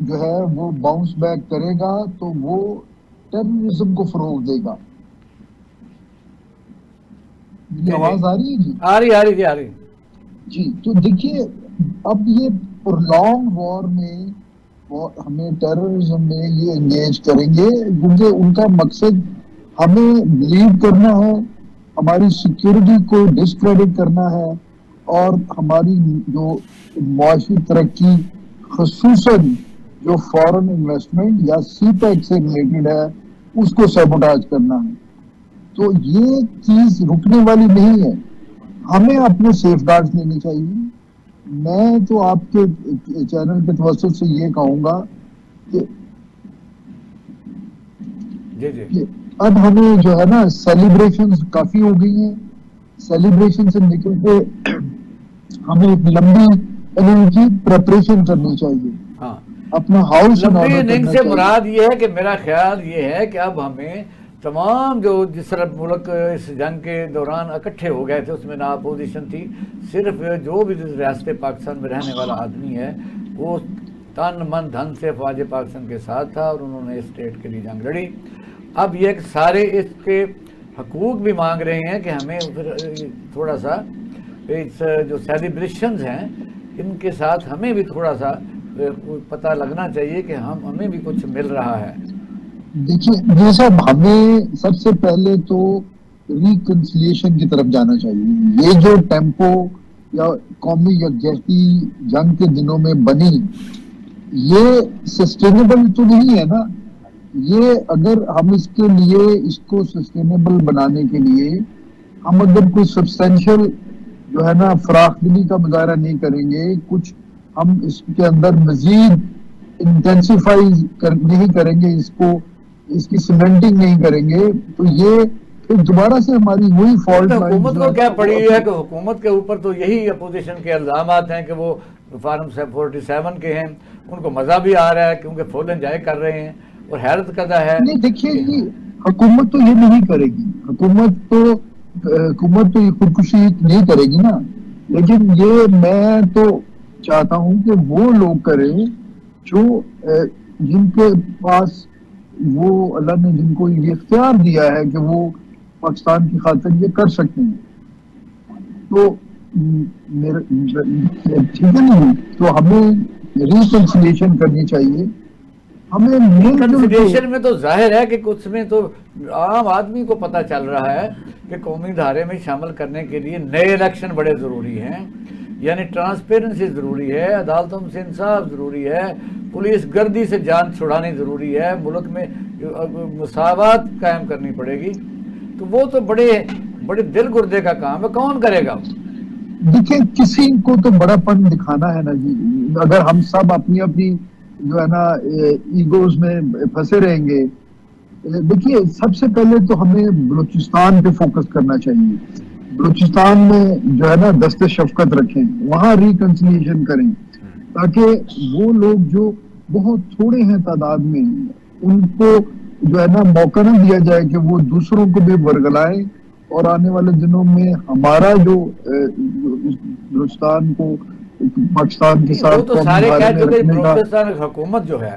جو ہے وہ باؤنس بیک کرے گا تو وہ ٹیررزم کو فروغ دے گا. میری آواز آ رہی ہے جی؟ آ رہی جی، آ رہی. جی تو دیکھیے اب یہ پرولونگ وار میں ہمیں ٹیررزم میں یہ انگیج کریں گے کیونکہ ان کا مقصد ہمیں لیڈ کرنا ہے، ہماری سیکیورٹی کو ڈسکریڈٹ کرنا ہے، اور ہماری جو معاشی ترقی خصوصاً جو فورن انویسٹمنٹ یا سی پیک سے ریلیٹڈ ہے اس کو سیبوٹاج کرنا ہے. تو یہ چیز رکنے والی نہیں ہے، ہمیں اپنے سیف گارڈز لینے چاہیے. میں تو آپ کے چینل کے توسط سے یہ کہوں گا کہ جی اب ہمیں جو ہے نا سیلیبریشن کافی ہو گئی ہیں، سیلیبریشن سے نکل کے ہمیں ایک لمبی اننگ کی پریپریشن کرنی چاہیے، ہاں. اپنا ہاؤس ان لمبی آرڈر اننگ کرنا سے چاہیے. مراد یہ ہے کہ میرا خیال یہ ہے کہ اب ہمیں تمام جو جس طرح ملک اس جنگ کے دوران اکٹھے ہو گئے تھے، اس میں نہ اپوزیشن تھی، صرف جو بھی ریاست پاکستان میں رہنے والا آدمی ہے وہ تن من دھن سے افواج پاکستان کے ساتھ تھا اور انہوں نے اسٹیٹ کے لیے جنگ لڑی. اب یہ کہ سارے اس کے حقوق بھی مانگ رہے ہیں کہ ہمیں تھوڑا سا اس جو سیلیبریشنز ہیں ان کے ساتھ ہمیں بھی تھوڑا سا پتہ لگنا چاہیے کہ ہمیں بھی کچھ مل رہا ہے. دیکھیے یہ سب ہمیں سب سے پہلے تو ریکنسلیشن کی طرف جانا چاہیے. یہ جو ٹیمپو یا قومی یکجہتی جنگ کے دنوں میں بنی یہ سسٹینیبل تو نہیں ہے نا. یہ اگر ہم اس کے لیے اس کو سسٹینیبل بنانے کے لیے ہم اگر کوئی سبسٹینشل جو ہے نا فراخ دلی کا مظاہرہ نہیں کریں گے، کچھ ہم اس کے اندر مزید انٹینسیفائی نہیں کریں گے، اس کی سیمنٹنگ نہیں کریں گے، تو یہ پھر دوبارہ سے ہماری وہی فالٹ لائن حکومت جو کو ہے کیا نا پڑی ہے کہ حکومت کے اوپر تو یہی اپوزیشن کے الزامات ہیں کہ وہ فارم 47 کے ہیں، ان کو مزہ بھی آ رہا ہے کیونکہ فل انجوائے کر رہے ہیں. اور حیرت کدا ہے نہیں دیکھیے کہ جی، حکومت تو یہ نہیں کرے گی، حکومت تو یہ خودکشی نہیں کرے گی نا. لیکن یہ میں تو چاہتا ہوں کہ وہ لوگ کریں جو جن کے پاس وہ اللہ نے جن کو یہ اختیار دیا ہے کہ وہ پاکستان کی خاطر یہ کر سکتے ہیں. تو ٹھیک ہے نا، تو ہمیں ریکنسلیشن کرنی چاہیے. ہمیں مل جل کے ریکنسیلیشن میں تو ظاہر ہے کہ کچھ میں تو عام آدمی کو پتہ چل رہا ہے کہ قومی دھارے میں شامل کرنے کے لیے نئے الیکشن بڑے ضروری ہیں، یعنی ٹرانسپیرنسی ضروری ہے، عدالتوں سے انصاف ضروری ہے، پولیس گردی سے جان چھڑانی ضروری ہے، ملک میں مساوات قائم کرنی پڑے گی. تو وہ تو بڑے دل گردے کا کام ہے، کون کرے گا؟ دیکھیں کسی کو تو بڑا پن دکھانا ہے نا جی. اگر ہم سب اپنی اپنی جو ہے نا ایگوز میں پھنسے رہیں گے. دیکھیے سب سے پہلے تو ہمیں بلوچستان پہ فوکس کرنا چاہیے. بلوچستان میں جو ہے نا دست شفقت رکھیں، وہاں ریکنسلیشن کریں، تاکہ وہ لوگ جو بہت تھوڑے ہیں تعداد میں ان کو جو ہے نا موقع نہ دیا جائے کہ وہ دوسروں کو بھی ورگلائیں، اور آنے والے دنوں میں ہمارا جو ہندوستان کو پاکستان کے وہ ساتھ تو قومی سارے دھارے کہہ میں چکے رکھنے کا. بلوچستان حکومت جو ہے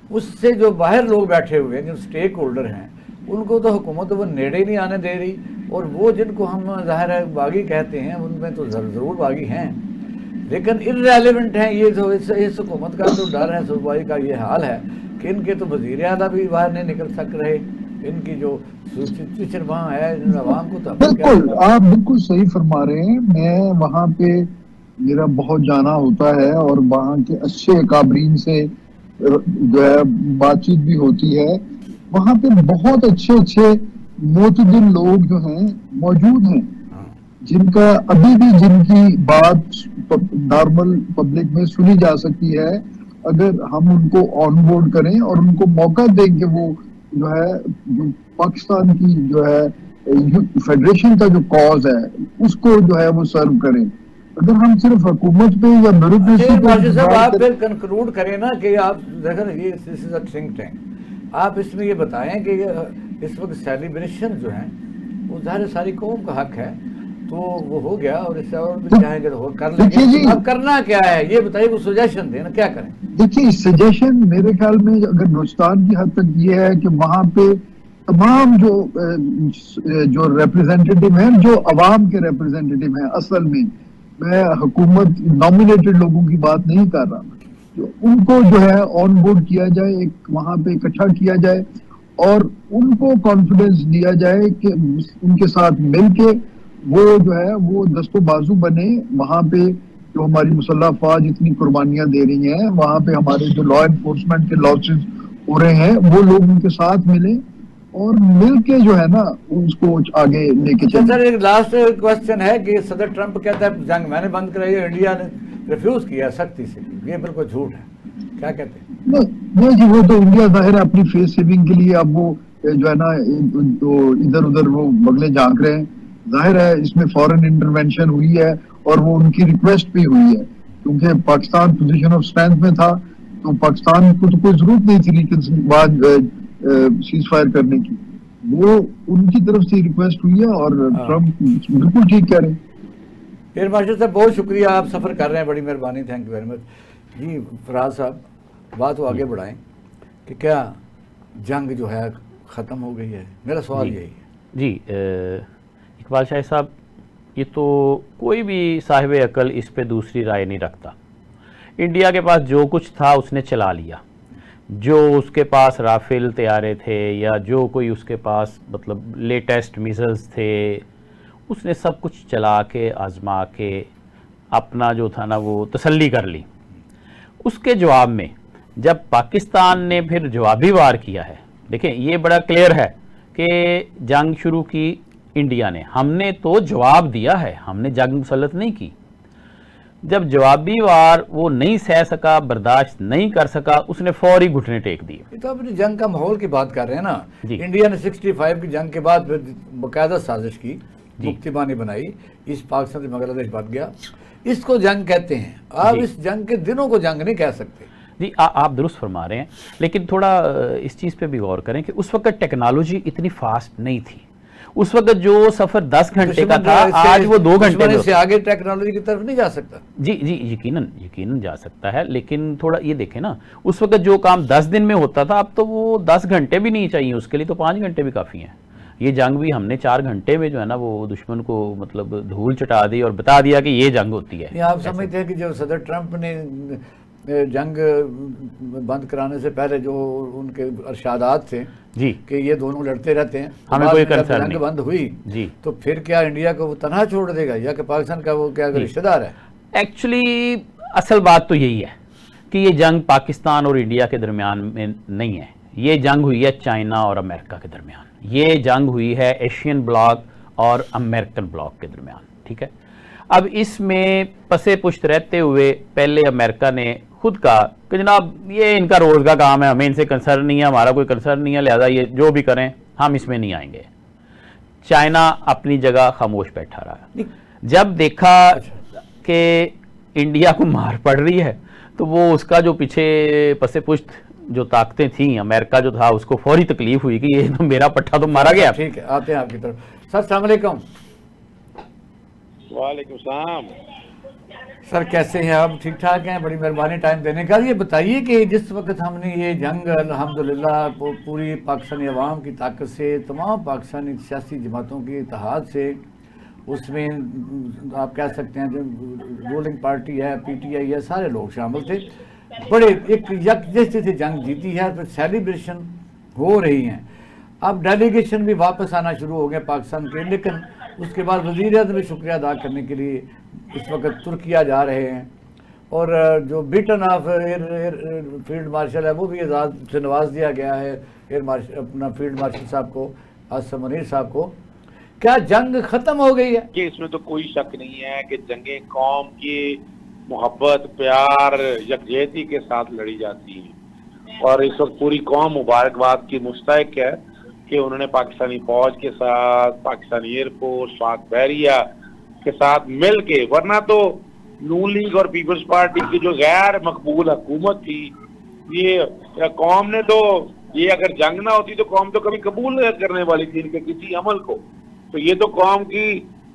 اس سے جو باہر لوگ بیٹھے ہوئے ہیں، جو سٹیک ہولڈر ہیں، ان کو تو حکومت وہ نیڑے نہیں آنے دے رہی. اور وہ جن کو ہم ظاہر ہے باغی کہتے ہیں ان میں تو ضرور باغی ہیں، لیکن ارریلیونٹ ہیں. یہ جو اس حکومت کا تو ڈر ہے، صوبائی کا یہ حال ہے کہ ان کے تو وزیر اعلیٰ بھی باہر نہیں نکل سک رہے. ان کی جو سچویشن وہاں ہے ان عوام کو تو ہمیں کیا بالکل پتا. آپ بالکل صحیح فرما رہے ہیں. میں وہاں پہ میرا بہت جانا ہوتا ہے اور وہاں کے اچھے اکابرین سے جو ہے بات چیت بھی ہوتی ہے. وہاں پہ بہت اچھے معتدل لوگ جو ہیں موجود ہیں، جن کا ابھی بھی جن کی بات نارمل پبلک میں سنی جا سکتی ہے اگر ہم ان کو آن بورڈ کریں اور ان کو موقع دیں کہ وہ جو ہے پاکستان کی جو ہے فیڈریشن کا جو کاز ہے اس کو جو ہے وہ سرو کریں. اگر ہم صرف حکومت پہ یا بیوروکریسی پہ مارشد صاحب انتظار آپ کریں. پھر کنکلوڈ کریں نا کہ آپ دیکھیں یہ دس از اے تھنک ٹینک. آپ اس میں یہ بتائیں کہ اس وقت سیلیبریشن جو ہیں وہ ظاہر ساری قوم کا حق ہے، تو وہ ہو گیا، اور اس سے اور بھی چاہیں گے تو کر لیں گے. اب کرنا کیا ہے یہ بتائیے، کوئی سجیشن دیں نا، کیا کریں؟ دیکھیے سجیشن میرے خیال میں اگر بلوچستان کی حد تک یہ ہے کہ وہاں پہ تمام جو ریپرزینٹیٹو ہیں، جو عوام کے ریپرزینٹیٹو ہیں، اصل میں حکومت نامینیٹڈ لوگوں کی بات نہیں کر رہا، ان کو جو ہے آن بورڈ کیا جائے، ایک وہاں پہ اکٹھا کیا جائے اور ان کو کانفیڈنس دیا جائے کہ ان کے ساتھ مل کے وہ جو ہے وہ دست و بازو بنے. وہاں پہ جو ہماری مسلح افواج اتنی قربانیاں دے رہی ہیں، وہاں پہ ہمارے جو لا انفورسمنٹ کے لاسز ہو رہے ہیں، وہ لوگ ان کے ساتھ ملیں اور مل کے جو ہے نا اس کو آگے لے کے چلیں. سر ایک لاسٹ کوشچن ہے کہ صدر ٹرمپ کہتا ہے جنگ میں نے بند کرائی ہے، انڈیا نے ریفیوز کیا سختی سے، یہ بالکل جھوٹ ہے، کیا کہتے ہیں؟ نہیں جی، وہ تو انڈیا ظاہر ہے اپنی فیس سیونگ کے لیے اب وہ جو ہے نا ادھر ادھر وہ بگلے جھانک رہے ہیں. ظاہر ہے اس میں فورن انٹرونشن ہوئی ہے اور وہ ان کی ریکویسٹ بھی ہوئی ہے، کیونکہ پاکستان پوزیشن آف اسٹرینتھ میں تھا تو پاکستان کو تو کوئی ضرورت نہیں تھی بعد سیز فائر کرنے کی. وہ ان کی طرف سے ریکویسٹ ہوئی ہے اور ٹرمپ بالکل ٹھیک کہہ رہے ہیں. ایئر مارشل صاحب بہت شکریہ، آپ سفر کر رہے ہیں، بڑی مہربانی، تھینک یو ویری مچ. جی فراز صاحب بات کو آگے بڑھائیں کہ کیا جنگ جو ہے ختم ہو گئی ہے؟ میرا سوال یہی ہے. جی اقبال شاہی صاحب، یہ تو کوئی بھی صاحب عقل اس پہ دوسری رائے نہیں رکھتا. انڈیا کے پاس جو کچھ تھا اس نے چلا لیا، جو اس کے پاس رافیل طیارے تھے یا جو کوئی اس کے پاس مطلب لیٹسٹ میزلز تھے، اس نے سب کچھ چلا کے آزما کے اپنا جو تھا نا وہ تسلی کر لی. اس کے جواب میں جب پاکستان نے پھر جوابی وار کیا ہے، دیکھیں یہ بڑا کلیئر ہے کہ جنگ شروع کی انڈیا نے، ہم نے تو جواب دیا ہے، ہم نے جنگ مسلط نہیں کی. جب جوابی وار وہ نہیں سہ سکا، برداشت نہیں کر سکا، اس نے فوری گھٹنے ٹیک دیے. یہ تو اپنی جنگ کا ماحول کی بات کر رہے ہیں نا. جی. انڈیا نے 65 کی جنگ کے بعد پھر باقاعدہ سازش کی، مکتی بانی بنائی، اس پاکستان سے بنگلہ دیش بچ گیا، اس کو جنگ کہتے ہیں. آپ اس جنگ کے دنوں کو جنگ نہیں کہہ سکتے. جی آپ درست فرما رہے ہیں، لیکن تھوڑا اس چیز پہ بھی غور کریں کہ اس وقت ٹیکنالوجی اتنی فاسٹ نہیں تھی. اس وقت جو سفر 10 گھنٹے کا تھا آج وہ 2 گھنٹے میں سے آگے ٹیکنالوجی کی طرف نہیں جا سکتا. جی یقیناً جا سکتا ہے، لیکن تھوڑا یہ دیکھیں نا، اس وقت جو کام 10 دن میں ہوتا تھا اب تو وہ 10 گھنٹے بھی نہیں چاہیے، اس کے لیے تو 5 گھنٹے بھی کافی ہیں. یہ جنگ بھی ہم نے 4 گھنٹے میں جو ہے نا وہ دشمن کو مطلب دھول چٹا دی اور بتا دیا کہ یہ جنگ ہوتی ہے. آپ سمجھتے ہیں کہ جو صدر ٹرمپ نے جنگ بند کرانے سے پہلے جو ان کے ارشادات تھے جی کہ یہ دونوں لڑتے رہتے ہیں، ہمیں کوئی کنسرن جنگ نہیں بند ہوئی جی، تو پھر کیا انڈیا کو وہ تنہا چھوڑ دے گا یا کہ پاکستان کا وہ کیا رشتہ دار ہے؟ ایکچولی اصل بات تو یہی ہے کہ یہ جنگ پاکستان اور انڈیا کے درمیان میں نہیں ہے، یہ جنگ ہوئی ہے چائنا اور امریکہ کے درمیان، یہ جنگ ہوئی ہے ایشین بلاک اور امریکن بلاک کے درمیان. ٹھیک ہے، اب اس میں پسے پشت رہتے ہوئے پہلے امریکہ نے خود کہا کہ جناب یہ ان کا روز کا کام ہے، ہمیں ان سے کنسرن نہیں ہے، ہمارا کوئی کنسرن نہیں ہے، لہذا یہ جو بھی کریں ہم اس میں نہیں آئیں گے. چائنا اپنی جگہ خاموش بیٹھا رہا. جب دیکھا کہ انڈیا کو مار پڑ رہی ہے تو وہ اس کا جو پیچھے پسے پشت جو طاقتیں تھیں، امریکہ جو تھا، اس کو فوری تکلیف ہوئی کہ یہ تو میرا پٹھا تو مارا گیا. ٹھیک ہے، آتے ہیں آپ کی طرف. سر السلام علیکم. وعلیکم السلام. سر کیسے ہیں آپ؟ ٹھیک ٹھاک ہیں؟ بڑی مہربانی ٹائم دینے کا. یہ بتائیے کہ جس وقت ہم نے یہ جنگ الحمدللہ پوری پاکستانی عوام کی طاقت سے، تمام پاکستانی سیاسی جماعتوں کے اتحاد سے، اس میں آپ کہہ سکتے ہیں جو رولنگ پارٹی ہے، پی ٹی آئی ہے، سارے لوگ شامل تھے، بڑے ایک یکجہتی سے جنگ جیتی ہے، پھر سیلیبریشن ہو رہی ہیں. اب ڈیلیگیشن بھی واپس آنا شروع ہو گئے پاکستان کے، لیکن اس کے بعد وزیر اعظم بھی شکریہ ادا کرنے کے لیے اس وقت ترکیہ جا رہے ہیں، اور جو بیٹن آف فیلڈ مارشل ہے وہ بھی اعزاز سے نواز دیا گیا ہے، اپنا فیلڈ مارشل صاحب کو، آصم منیر صاحب کو. کیا جنگ ختم ہو گئی ہے؟ کہ اس میں تو کوئی شک نہیں ہے کہ جنگیں قوم کی محبت، پیار، یکجہتی کے ساتھ لڑی جاتی ہیں، اور اس وقت پوری قوم مبارکباد کی مستحق ہے کہ انہوں نے پاکستانی فوج کے ساتھ، پاکستانی ایئر فورس، پاک بحریہ کے ساتھ مل کے، ورنہ تو نون لیگ اور پیپلز پارٹی کی جو غیر مقبول حکومت تھی، یہ قوم نے تو، یہ اگر جنگ نہ ہوتی تو قوم تو کبھی قبول کرنے والی تھی ان کے کسی عمل کو. تو یہ تو قوم کی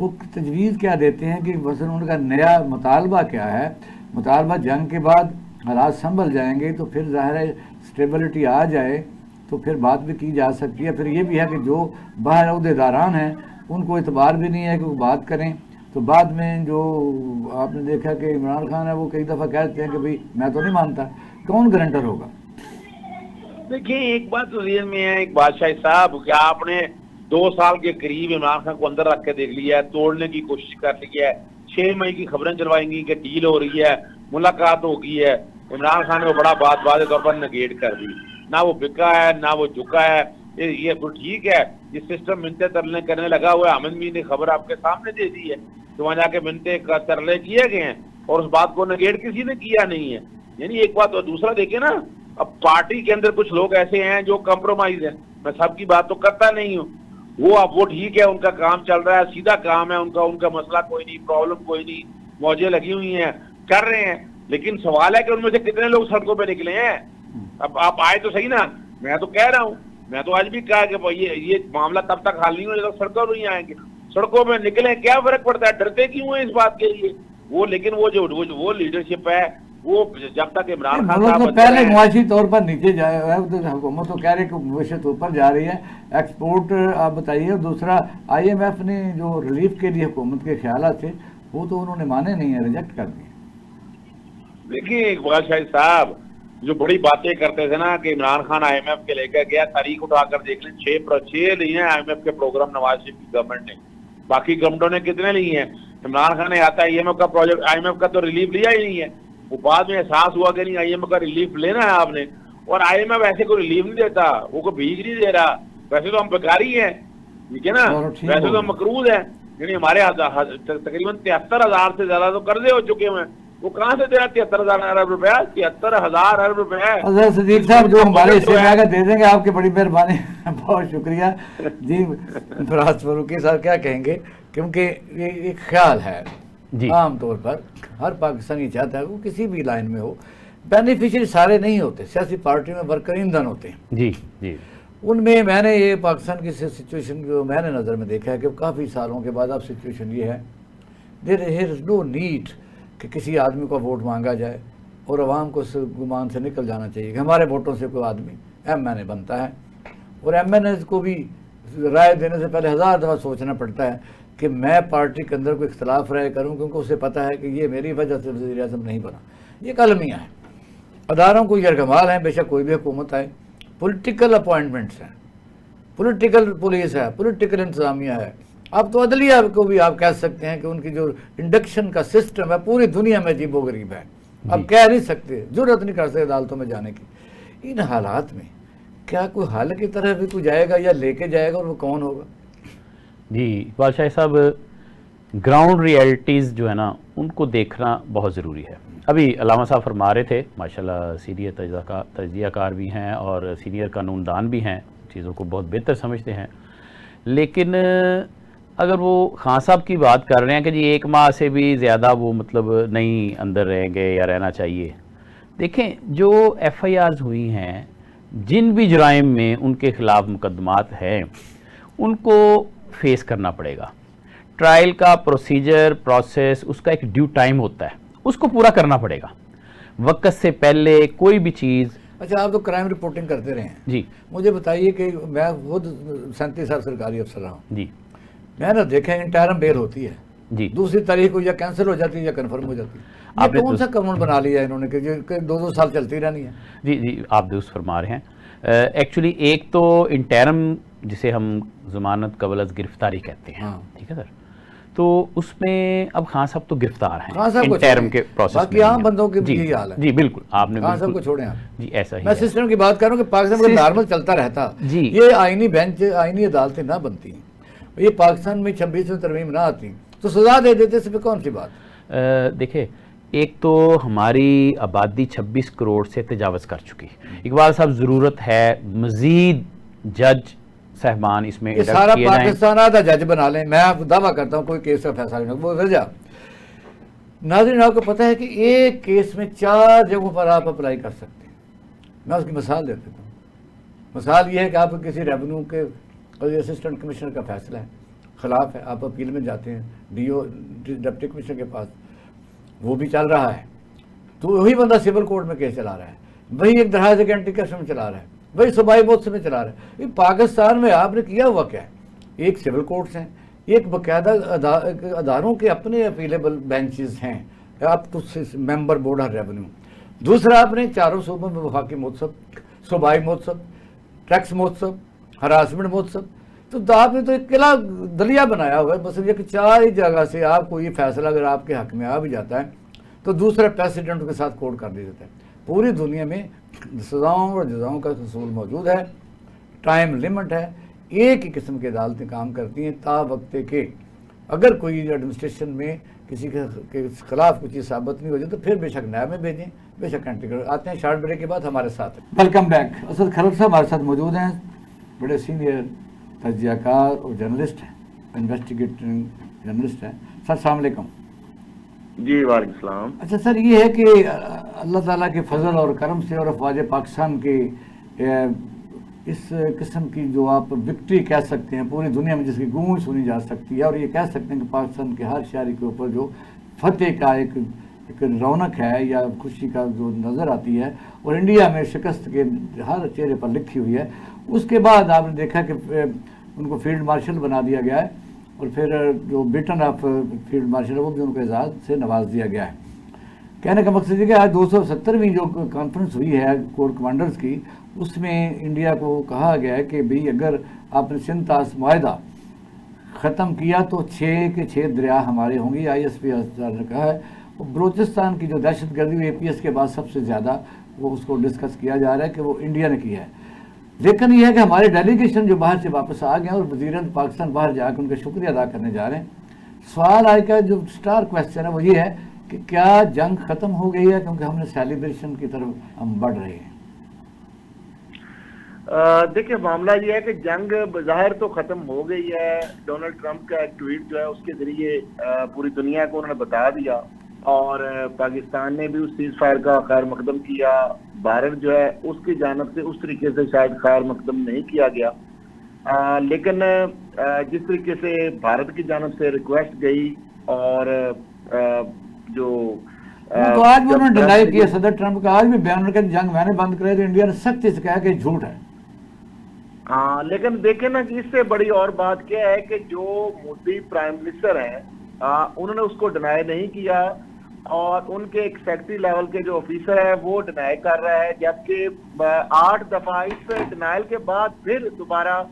وہ تجویز کیا دیتے ہیں کہ مثلا ان کا نیا مطالبہ کیا ہے. مطالبہ جنگ کے بعد حالات سنبھل جائیں گے تو پھر ظاہر ہے اسٹیبلٹی آ جائے تو پھر بات بھی کی جا سکتی ہے. پھر یہ بھی ہے کہ جو باہر عہدیداران ہیں ان کو اعتبار بھی نہیں ہے کہ وہ بات کریں. تو بعد میں جو آپ نے دیکھا کہ عمران خان ہے وہ کئی دفعہ کہتے ہیں کہ بھئی میں تو نہیں مانتا. کون گارنٹر ہوگا؟ دیکھیں ایک بات تو ذہن میں ہے ایک بادشاہ صاحب کہ آپ نے 2 سال کے قریب عمران خان کو اندر رکھ کے دیکھ لیا ہے, توڑنے کی کوشش کر لی ہے, 6 مئی کی خبریں چلوائیں گی کہ ڈیل ہو رہی ہے, ملاقات ہو گئی ہے. عمران خان نے وہ بڑا بات واضح طور پر نگیٹ کر دی. نہ وہ بکا ہے نہ وہ جھکا ہے. یہ تو ٹھیک ہے, یہ سسٹم منتے ترلے کرنے لگا ہوا ہے. احمد میر نے خبر آپ کے سامنے دے دی ہے کہ وہاں جا کے منتے ترلے کیے گئے ہیں اور اس بات کو نگیٹ کسی نے کیا نہیں ہے. یعنی ایک بات. اور دوسرا دیکھیں نا, اب پارٹی کے اندر کچھ لوگ ایسے ہیں جو کمپرومائز ہیں. میں سب کی بات تو کرتا نہیں ہوں. وہ ٹھیک ہے, ان کا کام چل رہا ہے, سیدھا کام ہے ان کا مسئلہ کوئی نہیں, پرابلم کوئی نہیں, موجیں لگی ہوئی ہیں, کر رہے ہیں. لیکن سوال ہے کہ ان میں سے کتنے لوگ سڑکوں پہ نکلے ہیں. اب آپ آئے تو صحیح نا. میں تو کہہ رہا ہوں, میں تو آج بھی کہا کہ یہ معاملہ تب تک حل نہیں ہو جب تک سڑکوں پہ نہیں آئیں گے. سڑکوں پہ نکلیں, کیا فرق پڑتا ہے, ڈرتے کیوں ہیں اس بات کے لیے وہ. لیکن وہ لیڈرشپ ہے وہ جب تک عمران خان صاحب پہلے معاشی طور پر نیچے جائے ہے, حکومت تو کہہ رہی ہے کہ معیشت اوپر جا رہی ہے, ایکسپورٹ آپ بتائیے. دوسرا آئی ایم ایف نے جو ریلیف کے لیے حکومت کے خیالات تھے وہ تو انہوں نے مانے نہیں ہیں, ریجیکٹ کر دیے. دیکھیے اقبال شاہد صاحب جو بڑی باتیں کرتے تھے نا کہ Imran Khan I M F کے لے کر گیا, تاریخ اٹھا کر دیکھ لیں 6 لی ہیں آئی ایم ایف کے پروگرام نواز شریف کی گورنمنٹ نے. باقی گورنمنٹوں نے کتنے لی ہیں؟ عمران خان نے آتا ہے آئی ایم ایف کا پروجیکٹ, آئی ایم ایف کا تو ریلیف لیا ہی نہیں ہے. وہ بعد میں احساس ہوا کہ نہیں آئی ایم ایف کا ریلیف لینا ہے آپ نے. اور آئی ایم ایف ایسے کوئی ریلیف نہیں دیتا, وہ کوئی بھیج نہیں دے رہا. ویسے تو ہم بیکاری ہیں, ٹھیک ہے نا, ویسے تو ہم مقروض ہیں. یعنی ہمارے تقریباً 73,000 سے زیادہ تو قرضے ہو چکے ہیں. وہ کہاں سے دے رہا 73,000 ارب روپیہ؟ 73,000 ارب روپے. حضرت صدیق صاحب جو ہمارے حصے میں آگے دے دیں گے, آپ کی بڑی مہربانی, بہت شکریہ جی. فراز فاروقی صاحب کیا کہیں گے, کیونکہ یہ ایک خیال ہے عام طور پر ہر پاکستانی چاہتا ہے وہ کسی بھی لائن میں ہو, بینیفیشری سارے نہیں ہوتے. سیاسی پارٹی میں ورکر ایندھن ہوتے ہیں. جی جی. ان میں میں نے یہ پاکستان کی سچویشن جو میں نے نظر میں دیکھا ہے کہ کافی سالوں کے بعد اب سچویشن یہ ہے, دیر از نو نیڈ کہ کسی آدمی کو ووٹ مانگا جائے اور عوام کو اس گمان سے نکل جانا چاہیے کہ ہمارے ووٹوں سے کوئی آدمی ایم این اے بنتا ہے. اور ایم این اے کو بھی رائے دینے سے پہلے 1000 دفعہ سوچنا پڑتا ہے کہ میں پارٹی کے اندر کوئی اختلاف رائے کروں, کیونکہ اسے پتہ ہے کہ یہ میری وجہ سے وزیر اعظم نہیں بنا. یہ کلمیاں ہیں. اداروں کو یرغمال ہیں, بے شک کوئی بھی حکومت آئے. پولیٹیکل اپوائنٹمنٹس ہیں, پولیٹیکل پولیس ہے, پولیٹیکل انتظامیہ ہے. اب تو عدلیہ کو بھی آپ کہہ سکتے ہیں کہ ان کی جو انڈکشن کا سسٹم ہے پوری دنیا میں عجیب و غریب ہے. اب کہہ نہیں سکتے, ضرورت نہیں کر سکتے عدالتوں میں جانے کی. ان حالات میں کیا کوئی حل کی طرح بھی کوئی جائے گا یا لے کے جائے گا, اور وہ کون ہوگا؟ جی اقبال شاہد صاحب, گراؤنڈ ریئلٹیز جو ہے نا ان کو دیکھنا بہت ضروری ہے. ابھی علامہ صاحب فرما رہے تھے, ماشاءاللہ سینئر تجزیہ کار بھی ہیں اور سینئر قانون دان بھی ہیں, چیزوں کو بہت بہتر سمجھتے ہیں. لیکن اگر وہ خان صاحب کی بات کر رہے ہیں کہ جی 1 ماہ سے بھی زیادہ وہ مطلب نہیں اندر رہیں گے یا رہنا چاہیے, دیکھیں جو ایف آئی آرز ہوئی ہیں, جن بھی جرائم میں ان کے خلاف مقدمات ہیں ان کو فیس کرنا پڑے گا. ٹرائل کا پروسیس اس کا ایک ڈیو ٹائم ہوتا ہے, اس کو پورا کرنا پڑے گا. وقت سے پہلے کوئی بھی چیز. اچھا, آپ تو کرائم رپورٹنگ کرتے رہے ہیں. جی مجھے بتائیے کہ میں خود 37 سال سرکاری افسر رہا ہوں. جی میں نے دیکھا انٹرم بیل ہوتی ہے, جی دوسری تاریخ کو یا کینسل ہو جاتی ہے یا کنفرم ہو جاتی ہے. آپ نے کون سا قانون بنا لیا انہوں نے کہ 2 سال چلتی رہنی ہے؟ جی جی آپ درست فرما رہے ہیں. ایکچولی ایک تو انٹرم جسے ہم ضمانت قبل از گرفتاری کہتے ہیں, ٹھیک ہے سر, تو اس میں اب خان صاحب تو گرفتار ہیں انٹرم کے پروسیس میں. باقی عام بندوں کی یہی حال ہے. جی بالکل, آپ نے خان صاحب کو چھوڑیں آپ. جی ایسا ہی میں سسٹم کی بات کر رہا ہوں کہ پاکستان میں نارمل چلتا رہتا, یہ آئینی بینچ آئینی عدالتیں نہ بنتی, یہ پاکستان میں 26ویں ترمیم نہ آتی تو سزا دے دیتے, اس پہ کون سی بات. دیکھیں ایک تو ہماری آبادی 26 کروڑ سے تجاوز کر چکی. اقبال صاحب ضرورت ہے مزید جج صاحبان اس میں سارا پاکستان آدھا جج بنا لیں. میں آپ دعویٰ کرتا ہوں کوئی کیس کا فیصلہ نہیں ہوگا. وہ وجہ ناظرین آپ کو پتہ ہے کہ ایک کیس میں 4 جگہوں پر آپ اپلائی کر سکتے ہیں. میں اس کی مثال دے دیتا ہوں. مثال یہ ہے کہ آپ کسی ریونیو کے اسسٹنٹ کمشنر کا فیصلہ ہے, خلاف ہے، آپ اپیل میں جاتے ہیں ڈپٹی کمشنر کے پاس، وہ بھی چل رہا ہے، تو وہی بندہ سول کورٹ میں کیس چلا رہا ہے، وہی ایک دہائے کے اینٹی کرپشن میں چلا رہا ہے، وہی صوبائی موضوع میں چلا رہا ہے۔ پاکستان میں آپ نے کیا ہوا کیا ہے؟ ایک سول کورٹس ہیں، ایک باقاعدہ اداروں کے اپنے اپیلیبل بینچز ہیں up to member board of revenue, دوسرا آپ نے چاروں صوبوں میں وفاقی مہتسب، صوبائی مہتسب، ٹیکس مہتسب، ہراسمنٹ مہتسب، تو آپ نے تو ایک قلعہ دلیا بنایا ہوا ہے، بس یہ کہ 4 ہی جگہ سے آپ کو یہ فیصلہ اگر آپ کے حق میں آ بھی جاتا ہے تو دوسرے پریسیڈنٹ کے ساتھ کوڈ کر دیا جاتا ہے۔ پوری دنیا میں سزاؤں اور جزاؤں کا اصول موجود ہے، ٹائم لمٹ ہے، ایک ہی قسم کی عدالتیں کام کرتی ہیں تا وقت کہ اگر کوئی ایڈمنسٹریشن میں کسی کے خلاف کچھ چیز ثابت نہیں ہو جائے تو پھر بے شک نیب میں بھیجیں، بے شک اینٹی کرپشن۔ آتے ہیں شارٹ بریک کے بعد ہمارے ساتھ ویلکم بیک۔ اسد خلق صاحب ہمارے ساتھ موجود ہیں، بڑے سینئر تجزیہ کار اور جرنلسٹ ہیں، انویسٹیگیٹنگ جرنلسٹ ہیں۔ سر السلام علیکم۔ جی وعلیکم السلام۔ اچھا سر، یہ ہے کہ اللہ تعالیٰ کے فضل اور کرم سے اور افواج پاکستان کے اس قسم کی جو آپ وکٹری کہہ سکتے ہیں پوری دنیا میں، جس کی گونج سنی جا سکتی ہے، اور یہ کہہ سکتے ہیں کہ پاکستان کے ہر شہری کے اوپر جو فتح کا ایک رونق ہے یا خوشی کا جو نظر آتی ہے، اور انڈیا میں شکست کے ہر چہرے پر لکھی ہوئی ہے، اس کے بعد آپ نے دیکھا کہ ان کو فیلڈ مارشل بنا دیا گیا ہے، اور پھر جو بیٹن آف فیلڈ مارشل ہے وہ بھی ان کو اعزاز سے نواز دیا گیا ہے۔ کہنے کا مقصد یہ کہ آج 270ویں جو کانفرنس ہوئی ہے کور کمانڈرز کی، اس میں انڈیا کو کہا گیا ہے کہ بھئی اگر آپ نے سندھ طاس معاہدہ ختم کیا تو 6 کے 6 دریا ہمارے ہوں گے۔ آئی ایس پی نے کہا ہے، اور بلوچستان کی جو دہشت گردی ہوئی APS کے بعد سب سے زیادہ وہ اس کو ڈسکس کیا جا رہا ہے کہ وہ انڈیا نے کیا ہے۔ لیکن یہ ہے کہ ہمارے ڈیلیگیشن جو باہر سے واپس آ گئے ہیں اور وزیراً پاکستان باہر جا کے ان کا شکریہ ادا کرنے جا رہے ہیں۔ سوال آج کا جو سٹار کویسچن ہے وہ یہ ہے کہ کیا جنگ ختم ہو گئی ہے؟ کیونکہ ہم نے سیلیبریشن کی طرف ہم بڑھ رہے ہیں۔ دیکھیں معاملہ یہ ہے کہ جنگ بظاہر تو ختم ہو گئی ہے۔ ڈونلڈ ٹرمپ کا ایک ٹویٹ جو ہے اس کے ذریعے پوری دنیا کو انہوں نے بتا دیا، اور پاکستان نے بھی اس سیز فائر کا خیر مقدم کیا۔ بھارت جو ہے اس کی جانب سے اس طریقے سے شاید خیر مقدم نہیں کیا گیا، لیکن جس طریقے سے بھارت کی جانب سے ریکویسٹ گئی، اور جو تو آج بھی انہوں نے ڈینائی کیا صدر ٹرمپ کا، آج بھی بیان کہ جنگ میں نے بند کرے تو انڈیا نے سختی سے کہا کہ جھوٹ ہے۔ ہاں، لیکن دیکھیں نا کہ اس سے بڑی اور بات کیا ہے کہ جو مودی پرائم منسٹر ہیں انہوں نے اس کو ڈینائی نہیں کیا، اور ان کے ایک سیکٹری لیول کے جو آفیسر ہے وہ ڈینائی کر رہا ہے، جبکہ 8 دفعہ اس ڈینائل کے بعد پھر دوبارہ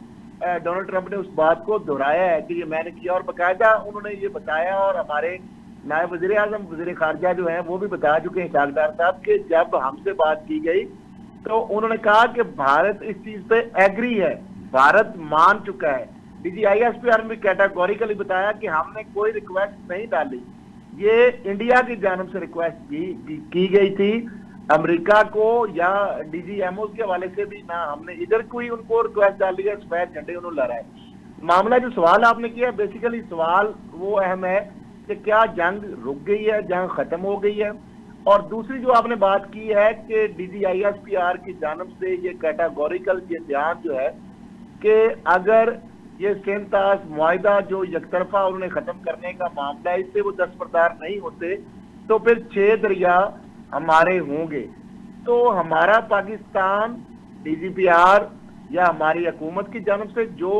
ڈونلڈ ٹرمپ نے اس بات کو دہرایا ہے کہ یہ میں نے کیا، اور باقاعدہ انہوں نے یہ بتایا، اور ہمارے نائب وزیر اعظم وزیر خارجہ جو ہیں وہ بھی بتا چکے ہیں ڈاکٹر صاحب کہ جب ہم سے بات کی گئی تو انہوں نے کہا کہ بھارت اس چیز پہ ایگری ہے، بھارت مان چکا ہے۔ DGISPR نے بھی کیٹاگوریکلی بتایا کہ ہم نے کوئی ریکویسٹ نہیں ڈالی، یہ انڈیا کی جانب سے ریکویسٹ کی گئی تھی امریکہ کو یا DGMOs کے حوالے سے بھی، نہ ہم نے ادھر کوئی ان کو ریکویسٹ ڈالی ہے۔ سفید جھنڈے انہوں نے لہرائے۔ معاملہ جو سوال آپ نے کیا بیسیکلی سوال وہ اہم ہے کہ کیا جنگ رک گئی ہے، جنگ ختم ہو گئی ہے، اور دوسری جو آپ نے بات کی ہے کہ DGISPR کی جانب سے یہ کیٹاگوریکل یہ بیان جو ہے کہ اگر یہ سندھ طاس معاہدہ جو یک طرفہ انہوں نے ختم کرنے کا معاملہ ہے اس سے وہ دستبردار نہیں ہوتے تو پھر 6 دریا ہمارے ہوں گے، تو ہمارا پاکستان DGPR یا ہماری حکومت کی جانب سے جو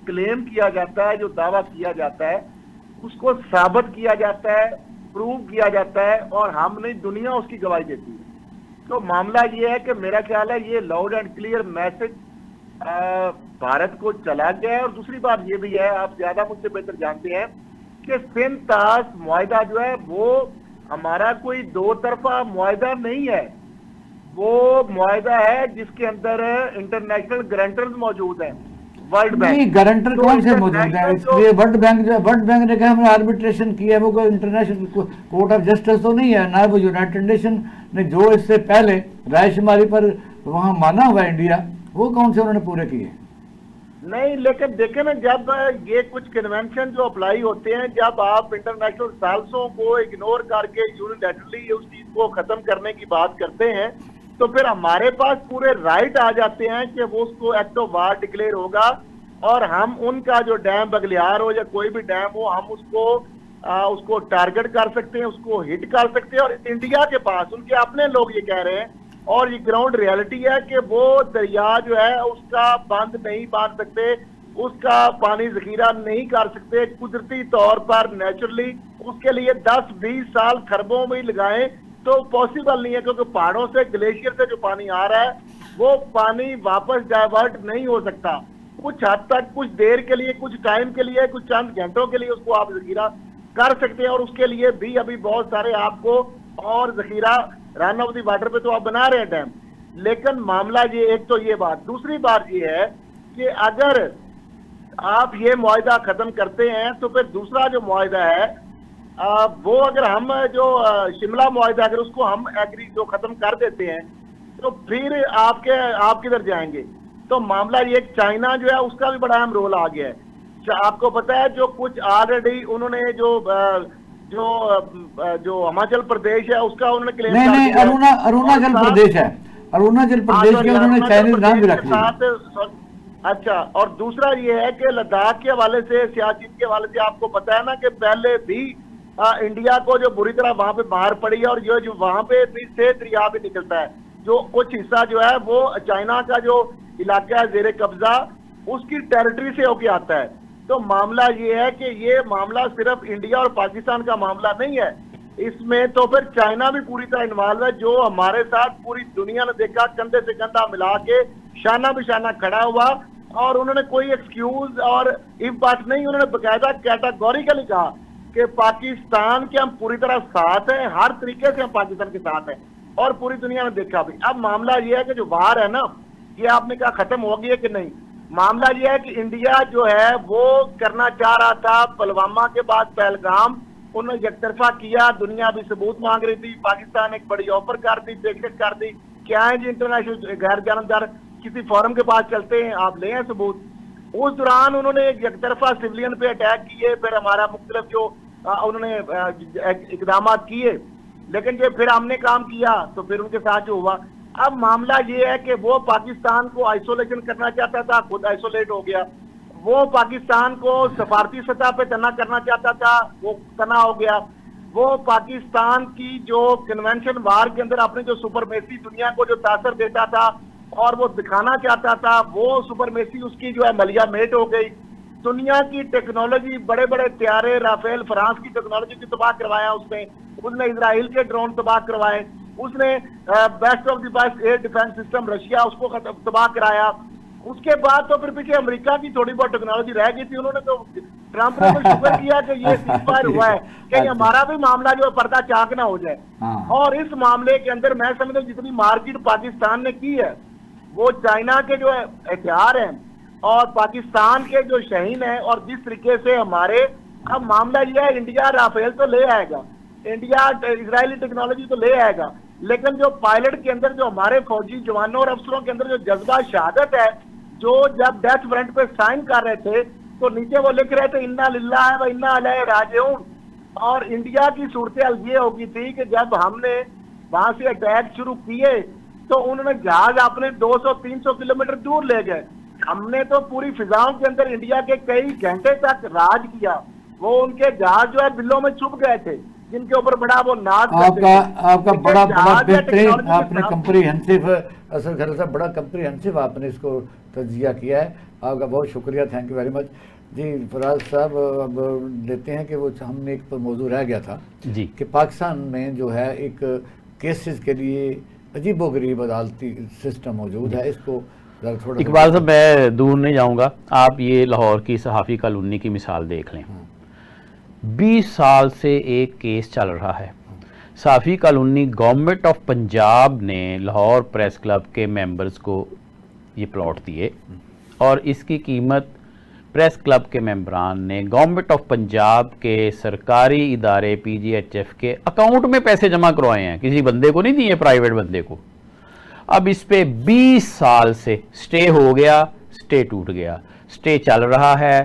کلیم کیا جاتا ہے، جو دعویٰ کیا جاتا ہے، اس کو ثابت کیا جاتا ہے، پروو کیا جاتا ہے، اور ہم نے دنیا اس کی گواہی دیتی ہے۔ تو معاملہ یہ ہے کہ میرا خیال ہے یہ loud and clear message Bharat کو چلا گیا ہے۔ اور دوسری بات یہ بھی ہے، آپ زیادہ مجھ سے بہتر جانتے ہیں کہ سندھ طاس معاہدہ جو ہے وہ ہمارا کوئی 2 طرفہ معاہدہ نہیں ہے، وہ معاہدہ ہے جس کے اندر انٹرنیشنل گارنٹرز موجود ہیں۔ ورلڈ بینک گارنٹر کون سے موجود ہیں؟ اس لیے ورلڈ بینک نے کہا ہم نے آربیٹریشن کی ہے، وہ کوئی انٹرنیشنل کورٹ آف جسٹس تو نہیں ہے، نہ وہ یونائٹڈ نیشن نے جو اس سے پہلے رائے شماری پر وہاں مانا ہوا انڈیا، وہ کون سے انہوں نے پورے کیے؟ نہیں، لیکن دیکھیں نا جب یہ کچھ کنونشن جو اپلائی ہوتے ہیں، جب آپ انٹرنیشنل سالسوں کو اگنور کر کے یونیلیٹرلی اس چیز کو ختم کرنے کی بات کرتے ہیں تو پھر ہمارے پاس پورے رائٹ آ جاتے ہیں کہ وہ اس کو ایکٹ آف وار ڈکلیئر ہوگا، اور ہم ان کا جو ڈیم بگلیار ہو یا کوئی بھی ڈیم ہو ہم اس کو ٹارگٹ کر سکتے ہیں, اس کو ہٹ کر سکتے ہیں. اور انڈیا کے پاس ان کے اپنے لوگ یہ کہہ رہے ہیں اور یہ گراؤنڈ ریالٹی ہے کہ وہ دریا جو ہے اس کا بند نہیں باندھ سکتے, اس کا پانی ذخیرہ نہیں کر سکتے قدرتی طور پر نیچرلی. اس کے لیے 10-20 سال خربوں میں لگائیں تو پاسبل نہیں ہے, کیونکہ پہاڑوں سے گلیشیئر سے جو پانی آ رہا ہے وہ پانی واپس ڈائیورٹ نہیں ہو سکتا. کچھ حد تک کچھ دیر کے لیے, کچھ ٹائم کے لیے, کچھ چند گھنٹوں کے لیے اس کو آپ ذخیرہ کر سکتے ہیں, اور اس کے لیے بھی ابھی بہت سارے آپ کو اور ذخیرہ رن آف دی واٹر پہ تو آپ بنا رہے ہیں ڈیم. لیکن معاملہ یہ, ایک تو یہ بات, دوسری بات یہ ہے کہ اگر آپ یہ معاہدہ ختم کرتے ہیں تو پھر دوسرا جو معاہدہ ہے وہ اگر ہم جو شملہ معاہدہ اگر اس کو ہم ایگری جو ختم کر دیتے ہیں تو پھر آپ کدھر جائیں گے؟ تو معاملہ یہ, چائنا جو ہے اس کا بھی بڑا اہم رول آ گیا ہے. آپ کو پتا ہے جو کچھ آلریڈی انہوں نے جو ہماچل پردیش ہے اس کا انہوں نے کلیم نہیں اروناچل پردیش ہے, اروناچل پردیش کے انہوں نے چائنیز نام بھی رکھ لیا. اچھا, اور دوسرا یہ ہے کہ لداخ کے حوالے سے, سیاچن کے حوالے سے آپ کو پتا ہے نا کہ پہلے بھی انڈیا کو جو بری طرح وہاں پہ باہر پڑی ہے, اور یہ جو وہاں پہ بھی سے دریا بھی نکلتا ہے, جو کچھ حصہ جو ہے وہ چائنا کا جو علاقہ ہے زیر قبضہ اس کی ٹیریٹری سے ہو کے آتا ہے. تو معاملہ یہ ہے کہ یہ معاملہ صرف انڈیا اور پاکستان کا معاملہ نہیں ہے, اس میں تو پھر چائنا بھی پوری طرح انوالو ہے, جو ہمارے ساتھ پوری دنیا نے دیکھا کندھے سے کندھا ملا کے شانہ بشانہ کھڑا ہوا, اور انہوں نے کوئی ایکسکیوز اور ایف بات نہیں, انہوں نے باقاعدہ کیٹاگوریکلی کہا کہ پاکستان کے ہم پوری طرح ساتھ ہیں, ہر طریقے سے ہم پاکستان کے ساتھ ہیں, اور پوری دنیا نے دیکھا بھی. اب معاملہ یہ ہے کہ جو وار ہے نا, یہ آپ نے کہا ختم ہو گئی ہے کہ نہیں. معاملہ یہ ہے کہ انڈیا جو ہے وہ کرنا چاہ رہا تھا پلوامہ کے بعد پہلگام, انہوں نے یک طرفہ کیا, دنیا بھی ثبوت مانگ رہی تھی, پاکستان ایک بڑی آفر کر دی, پیشکش کر دی کہ آئیں جی انٹرنیشنل غیر جانبدار کسی فورم کے پاس چلتے ہیں, آپ لیں ثبوت. اس دوران انہوں نے یک طرفہ سویلین پہ اٹیک کیے, پھر ہمارا مختلف جو انہوں نے اقدامات کیے, لیکن جب پھر ہم نے کام کیا تو پھر ان کے ساتھ جو ہوا. اب معاملہ یہ ہے کہ وہ پاکستان کو آئسولیشن کرنا چاہتا تھا, خود آئسولیٹ ہو گیا. وہ پاکستان کو سفارتی سطح پہ تنہا کرنا چاہتا تھا, وہ تنہا ہو گیا. وہ پاکستان کی جو کنونشن وار کے اندر اپنے جو سپرمیسی دنیا کو جو تاثر دیتا تھا اور وہ دکھانا چاہتا تھا, وہ سپرمیسی اس کی جو ہے ملیا میٹ ہو گئی. دنیا کی ٹیکنالوجی, بڑے بڑے طیارے, رافیل فرانس کی ٹیکنالوجی کی تباہ کروایا اس نے اسرائیل کے ڈرون تباہ کروائے, اس نے best of the best air defence system Russia اس کو تباہ کرایا. اس کے بعد تو پھر پیچھے امریکہ کی تھوڑی بہت ٹیکنالوجی رہ گئی تھی, انہوں نے تو ٹرمپ نے تو شکر کیا کہ یہ سیز فائر ہوا ہے کہ ہمارا بھی معاملہ جو پردہ چاک نہ ہو جائے. اور اس معاملے کے اندر میں سمجھتا ہوں جتنی مارکیٹ پاکستان نے کی ہے وہ چائنا کے جو ہتھیار ہیں اور پاکستان کے جو شہین ہیں, اور جس طریقے سے ہمارے, اب معاملہ یہ ہے انڈیا رافیل تو لے آئے گا, انڈیا اسرائیلی ٹیکنالوجی تو لے آئے گا, لیکن جو پائلٹ کے اندر جو ہمارے فوجی جوانوں اور افسروں کے اندر جو جذبہ شہادت ہے, جو جب ڈیتھ وارنٹ پہ سائن کر رہے تھے تو نیچے وہ لکھ رہے تھے انا للہ و انا الیہ راجعون. اور انڈیا کی صورتحال یہ ہو گئی تھی کہ جب ہم نے وہاں سے اٹیک شروع کیے تو انہوں نے جہاز اپنے 200-300 کلومیٹر دور لے گئے. ہم نے تو پوری فضاؤں کے اندر انڈیا کے کئی گھنٹے تک راج کیا, وہ ان کے جہاز جو ہے بلوں میں چھپ گئے تھے جن کے اوپر بڑا وہ ناز آپ کا بڑا بہترین, آپ نے کمپریہنسو, اصل خیر صاحب بڑا کمپریہنسو آپ نے اس کو تجزیہ کیا ہے, آپ کا بہت شکریہ, تھینک یو ویری مچ. جی فراز صاحب, اب لیتے ہیں کہ وہ ہم نے ایک موضوع رہ گیا تھا جی کہ پاکستان میں جو ہے ایک کیسز کے لیے عجیب و غریب عدالتی سسٹم موجود ہے, اس کو اقبال صاحب میں دور نہیں جاؤں گا, آپ یہ لاہور کی صحافی کالونی کی مثال دیکھ لیں. 20 سال سے ایک کیس چل رہا ہے. صحافی کالونی گورنمنٹ آف پنجاب نے لاہور پریس کلب کے ممبرز کو یہ پلاٹ دیے, اور اس کی قیمت پریس کلب کے ممبران نے گورنمنٹ آف پنجاب کے سرکاری ادارے PGHF کے اکاؤنٹ میں پیسے جمع کروائے ہیں, کسی بندے کو نہیں دیے, پرائیویٹ بندے کو. اب اس پہ 20 سال سے سٹے ہو گیا, سٹے ٹوٹ گیا, سٹے چل رہا ہے,